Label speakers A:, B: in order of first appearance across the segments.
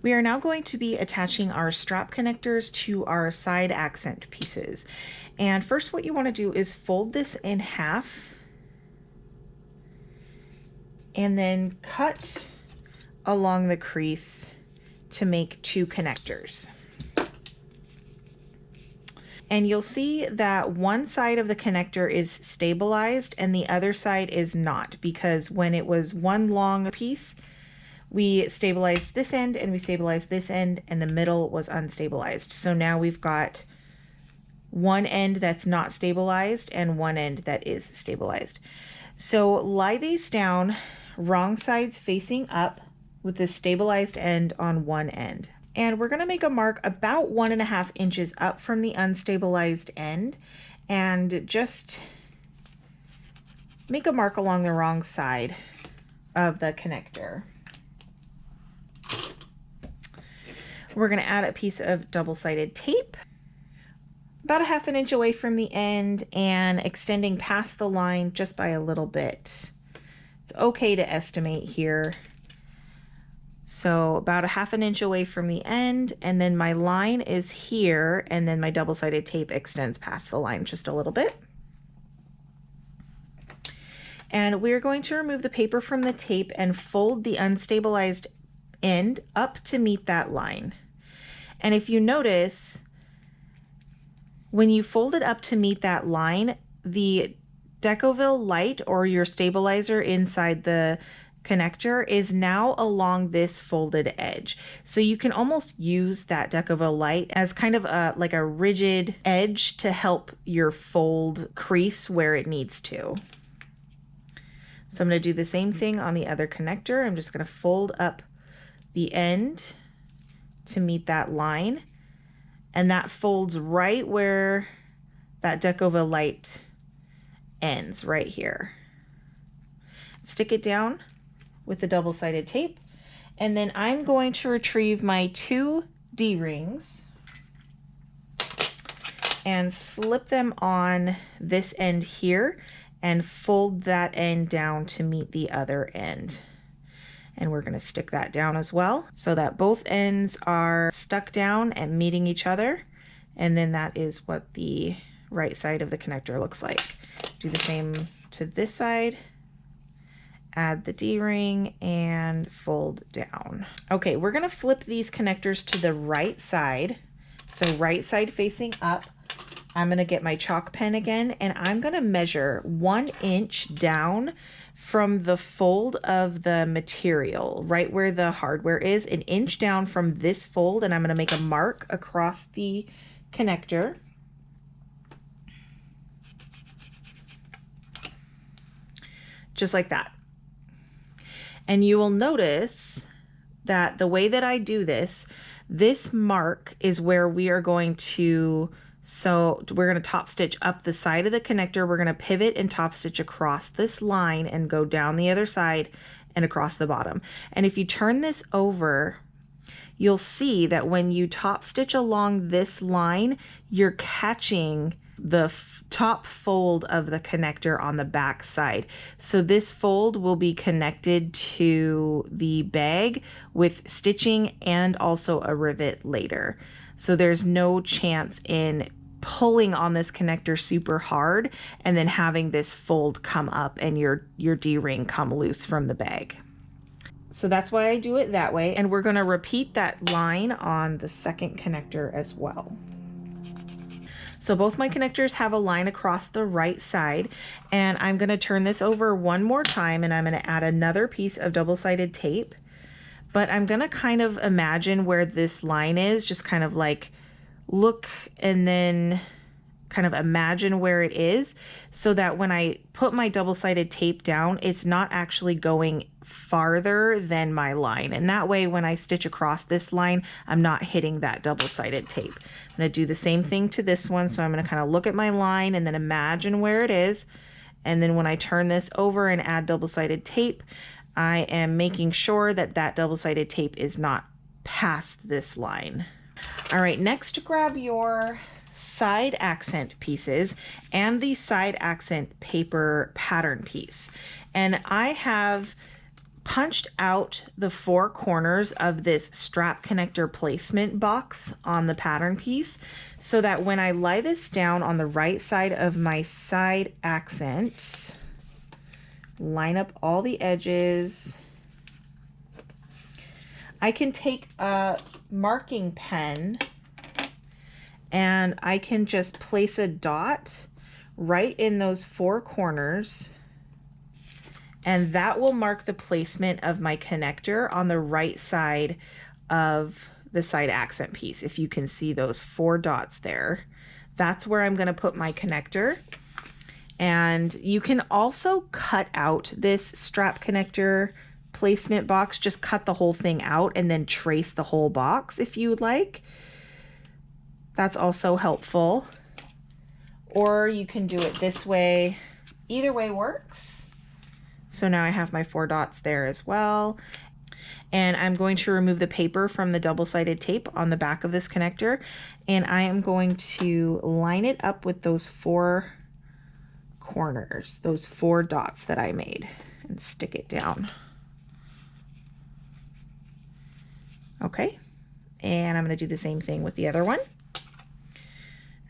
A: We are now going to be attaching our strap connectors to our side accent pieces. And first what you want to do is fold this in half and then cut along the crease to make two connectors. And you'll see that one side of the connector is stabilized and the other side is not, because when it was one long piece, we stabilized this end and we stabilized this end and the middle was unstabilized. So now we've got one end that's not stabilized and one end that is stabilized. So lie these down, wrong sides facing up with the stabilized end on one end. And we're gonna make a mark about 1.5 inches up from the unstabilized end and just make a mark along the wrong side of the connector. We're gonna add a piece of double-sided tape about 1/2 inch away from the end and extending past the line just by a little bit. It's okay to estimate here. So about 1/2 inch away from the end, and then my line is here, and then my double-sided tape extends past the line just a little bit. And we're going to remove the paper from the tape and fold the unstabilized end up to meet that line. And if you notice, when you fold it up to meet that line, the Decovil light or your stabilizer inside the connector is now along this folded edge. So you can almost use that Decovil light as kind of like a rigid edge to help your fold crease where it needs to. So I'm going to do the same thing on the other connector. I'm just going to fold up the end to meet that line, and that folds right where that Decovil light ends, right here. Stick it down with the double-sided tape, and then I'm going to retrieve my 2 D-rings and slip them on this end here and fold that end down to meet the other end. And we're going to stick that down as well so that both ends are stuck down and meeting each other. And then that is what the right side of the connector looks like. Do the same to this side. Add the D-ring and fold down. Okay, we're gonna flip these connectors to the right side. So right side facing up. I'm gonna get my chalk pen again, and I'm gonna measure 1 inch down from the fold of the material, right where the hardware is, 1 inch down from this fold, and I'm gonna make a mark across the connector. Just like that. And you will notice that the way that I do this, this mark is where we are going to, so we're going to top stitch up the side of the connector. We're going to pivot and top stitch across this line and go down the other side and across the bottom. And if you turn this over, you'll see that when you top stitch along this line, you're catching the top fold of the connector on the back side. So this fold will be connected to the bag with stitching and also a rivet later. So there's no chance in pulling on this connector super hard and then having this fold come up and your D-ring come loose from the bag. So that's why I do it that way. And we're going to repeat that line on the second connector as well. So both my connectors have a line across the right side, and I'm going to turn this over one more time, and I'm going to add another piece of double-sided tape. But I'm going to kind of imagine where this line is, just kind of like look and then kind of imagine where it is, so that when I put my double-sided tape down, it's not actually going farther than my line. And that way, when I stitch across this line, I'm not hitting that double-sided tape. I'm going to do the same thing to this one. So I'm going to kind of look at my line and then imagine where it is. And then when I turn this over and add double-sided tape, I am making sure that that double-sided tape is not past this line. All right, next grab your side accent pieces and the side accent paper pattern piece. And I have punched out the 4 corners of this strap connector placement box on the pattern piece so that when I lie this down on the right side of my side accent, line up all the edges, I can take a marking pen and I can just place a dot right in those 4 corners, and that will mark the placement of my connector on the right side of the side accent piece. If you can see those 4 dots there, that's where I'm going to put my connector. And you can also cut out this strap connector placement box, just cut the whole thing out and then trace the whole box if you would like. That's also helpful. Or you can do it this way. Either way works. So now I have my 4 dots there as well. And I'm going to remove the paper from the double-sided tape on the back of this connector. And I am going to line it up with those 4 corners, those 4 dots that I made, and stick it down. Okay. And I'm going to do the same thing with the other one.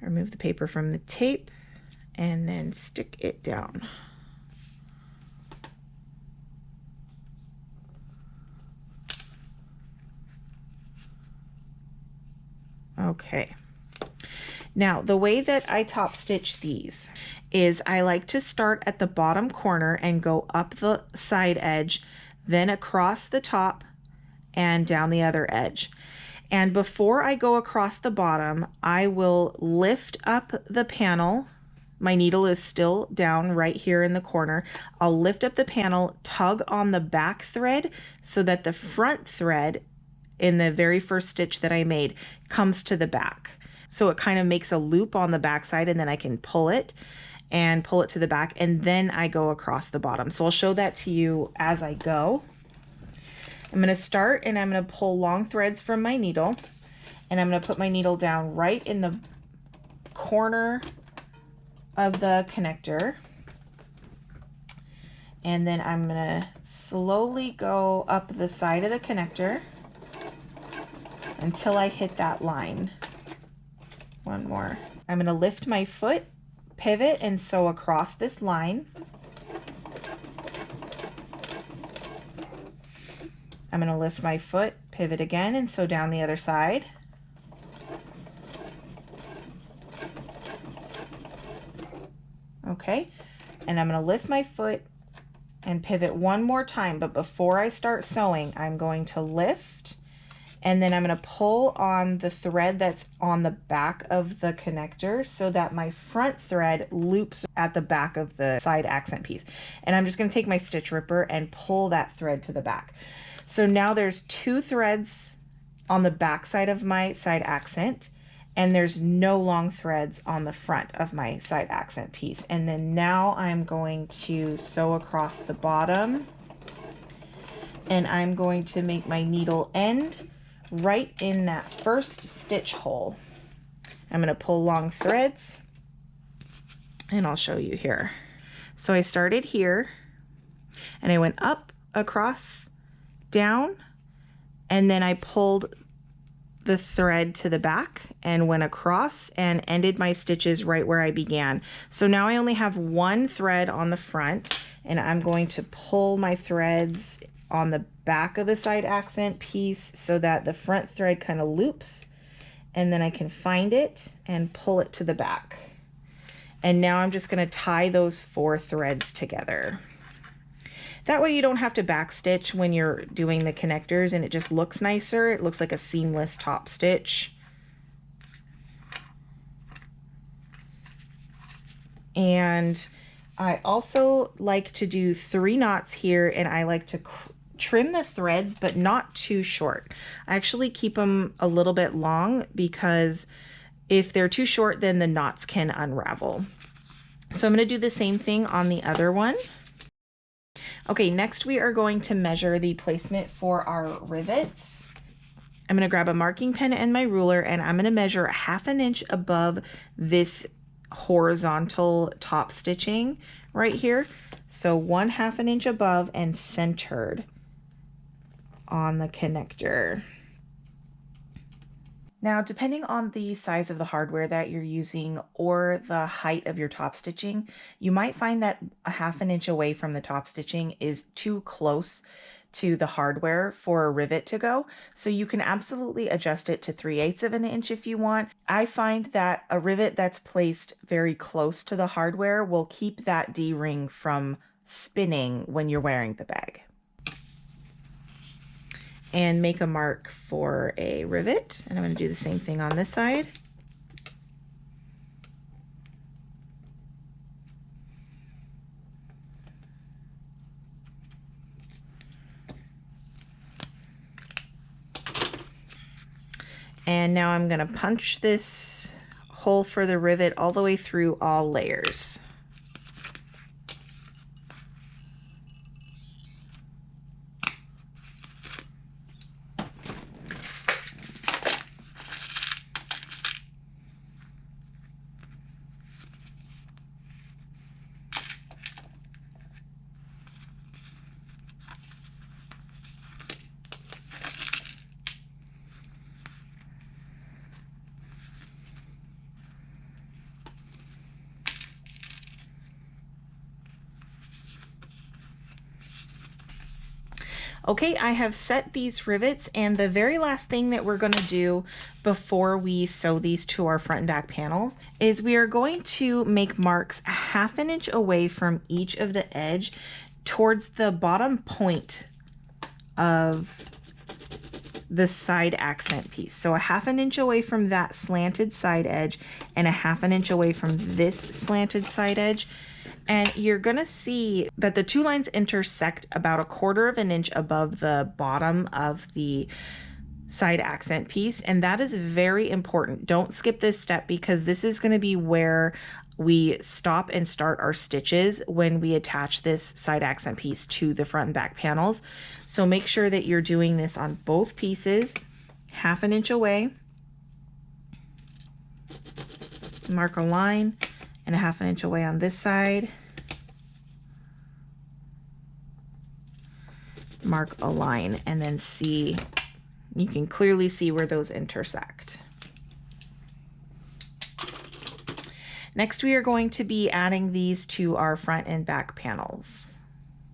A: Remove the paper from the tape and then stick it down. Okay. Now, the way that I top stitch these is I like to start at the bottom corner and go up the side edge, then across the top and down the other edge. And before I go across the bottom, I will lift up the panel. My needle is still down right here in the corner. I'll lift up the panel, tug on the back thread so that the front thread in the very first stitch that I made comes to the back. So it kind of makes a loop on the back side, and then I can pull it to the back, and then I go across the bottom. So I'll show that to you as I go. I'm going to start and I'm going to pull long threads from my needle, and I'm going to put my needle down right in the corner of the connector. And then I'm going to slowly go up the side of the connector until I hit that line. One more. I'm going to lift my foot, pivot, and sew across this line. I'm going to lift my foot, pivot again, and sew down the other side. Okay, and I'm going to lift my foot and pivot one more time, but before I start sewing, I'm going to lift, and then I'm going to pull on the thread that's on the back of the connector so that my front thread loops at the back of the side accent piece. And I'm just going to take my stitch ripper and pull that thread to the back. So now there's 2 threads on the back side of my side accent, and there's no long threads on the front of my side accent piece. And then now I'm going to sew across the bottom, and I'm going to make my needle end right in that first stitch hole. I'm going to pull long threads, and I'll show you here. So I started here, and I went up, across, down, and then I pulled the thread to the back and went across and ended my stitches right where I began. So now I only have 1 thread on the front, and I'm going to pull my threads on the back of the side accent piece so that the front thread kind of loops, and then I can find it and pull it to the back. And now I'm just going to tie those 4 threads together. That way you don't have to backstitch when you're doing the connectors, and it just looks nicer. It looks like a seamless top stitch. And I also like to do 3 knots here, and I like to trim the threads, but not too short. I actually keep them a little bit long because if they're too short, then the knots can unravel. So I'm going to do the same thing on the other one. Okay, next we are going to measure the placement for our rivets. I'm going to grab a marking pen and my ruler, and I'm going to measure 1/2 inch above this horizontal top stitching right here. So 1/2 inch above and centered on the connector. Now, depending on the size of the hardware that you're using or the height of your top stitching, you might find that a 1/2 inch away from the top stitching is too close to the hardware for a rivet to go. So you can absolutely adjust it to 3/8 of an inch if you want. I find that a rivet that's placed very close to the hardware will keep that D-ring from spinning when you're wearing the bag. And make a mark for a rivet. And I'm going to do the same thing on this side. And now I'm going to punch this hole for the rivet all the way through all layers. Okay, I have set these rivets, and the very last thing that we're going to do before we sew these to our front and back panels is we are going to make marks a 1/2 inch away from each of the edge towards the bottom point of the side accent piece. So a 1/2 inch away from that slanted side edge and a 1/2 inch away from this slanted side edge. And you're gonna see that the two lines intersect about 1/4 inch above the bottom of the side accent piece. And that is very important. Don't skip this step, because this is gonna be where we stop and start our stitches when we attach this side accent piece to the front and back panels. So make sure that you're doing this on both pieces, 1/2 inch away, mark a line, and a 1/2 inch away on this side, mark a line, and then see, you can clearly see where those intersect. Next, we are going to be adding these to our front and back panels.